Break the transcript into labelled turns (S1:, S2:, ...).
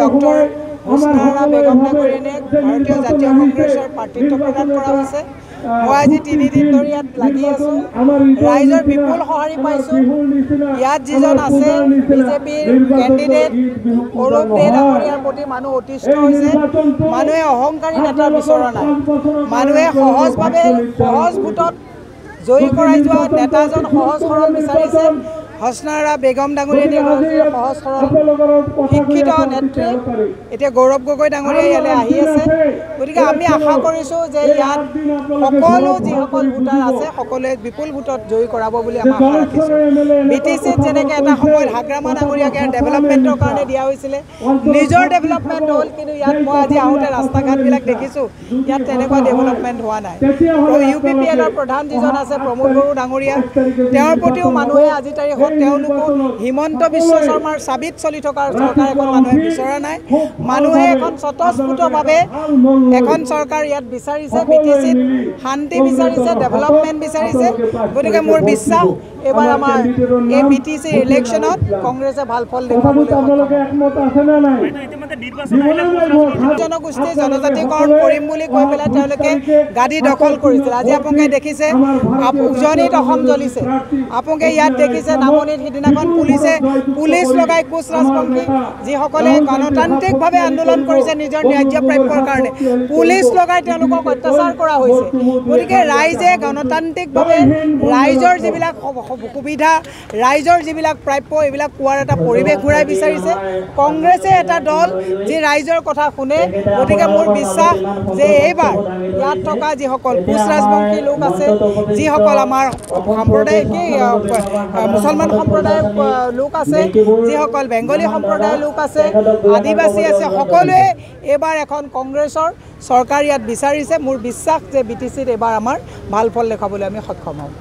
S1: Doctor হোসনাৰা Begum ডাঙৰীয়ানীক ভাৰতীয় জাতীয় কংগ্ৰেছৰ প্ৰাৰ্থিত্ব প্ৰদান কৰা হৈছে। মই আজি 3 দিন ধৰি ইয়াত লাগি আছোঁ, ৰাইজৰ বিপুল সঁহাৰি পাইছোঁ। ইয়াত যিজন আছে বিজেপিৰ কেণ্ডিডেট অৰূপ দে ডাঙৰীয়াৰ প্ৰতি মানুহ অতিষ্ঠ হৈছে। মানুহে অহংকাৰী নেতা বিচৰা নাই, মানুহে সহজভাৱে সহজ ভোটত জয়ী কৰাই যোৱা নেতাজন সহজ সৰল বিচাৰিছে। হোসনাৰা বেগম ডাঙৰীয়ানী সহজ সৰল শিক্ষিত নেত্ৰী। এতিয়া গৌৰৱ গগৈ ডাঙৰীয়া ইয়ালৈ আহি আছে। গতিকে আমি আশা কৰিছোঁ যে ইয়াত সকলো যিসকল ভোটাৰ আছে সকলোৱে বিপুল ভোটত জয়ী কৰাব বুলি আমি আশা ৰাখিছোঁ। BTCত যেনেকৈ এটা সময়ত হাগ্ৰামা ডাঙৰীয়াক ডেভেলপমেণ্টৰ কাৰণে দিয়া হৈছিলে, নিজৰ ডেভেলপমেণ্ট হ'ল, কিন্তু ইয়াত মই আজি আহোঁতে ৰাস্তা ঘাটবিলাক দেখিছোঁ ইয়াত তেনেকুৱা ডেভেলপমেণ্ট হোৱা নাই। UPPLৰ প্ৰধান যিজন আছে প্ৰমোদ বড়ো ডাঙৰীয়া, তেওঁৰ প্ৰতিও মানুহে আজি তাৰিখত তেওঁলোকো হিমন্ত বিশ্ব শৰ্মাৰ চাবিত চলি থকা চৰকাৰ এখন মানুহে বিচৰা নাই। মানুহে এখন স্বতঃস্ফূৰ্তভাৱে এখন চৰকাৰ ইয়াত বিচাৰিছে। BTCত শান্তি বিচাৰিছে, ডেভেলপমেণ্ট বিচাৰিছে। গতিকে মোৰ বিশ্বাস এইবাৰ আমাৰ এই BTC ইলেকশ্যনত কংগ্ৰেছে ভাল ফল দেখুৱাবলৈ জনগোষ্ঠী জনজাতিকৰণ কৰিম বুলি কৈ পেলাই তেওঁলোকে গাদী দখল কৰিছিল। আজি আপোনালোকে দেখিছে উজনিত অসম জ্বলিছে। আপোনালোকে ইয়াত দেখিছে নামনিত সিদিনাখন পুলিচ লগাই কোচ ৰাজবংশী যিসকলে গণতান্ত্ৰিকভাৱে আন্দোলন কৰিছে নিজৰ ন্যায্য প্ৰাপ্যৰ কাৰণে, পুলিচ লগাই তেওঁলোকক অত্যাচাৰ কৰা হৈছে। গতিকে ৰাইজে গণতান্ত্ৰিকভাৱে ৰাইজৰ যিবিলাক সুবিধা, ৰাইজৰ যিবিলাক প্ৰাপ্য এইবিলাক পোৱাৰ এটা পৰিৱেশ ঘূৰাই বিচাৰিছে। কংগ্ৰেছে এটা দল যি ৰাইজৰ কথা শুনে। গতিকে মোৰ বিশ্বাস যে এইবাৰ ইয়াত থকা যিসকল কোচ ৰাজবংশী লোক আছে, যিসকল আমাৰ সম্প্ৰদায় মুছলমান সম্প্ৰদায়ৰ লোক আছে, যিসকল বেংগলী সম্প্ৰদায়ৰ লোক আছে, আদিবাসী আছে, সকলোৱে এইবাৰ এখন কংগ্ৰেছৰ চৰকাৰ ইয়াত বিচাৰিছে। মোৰ বিশ্বাস যে BTCত এইবাৰ আমাৰ ভাল ফল দেখাবলৈ আমি সক্ষম হ'ম।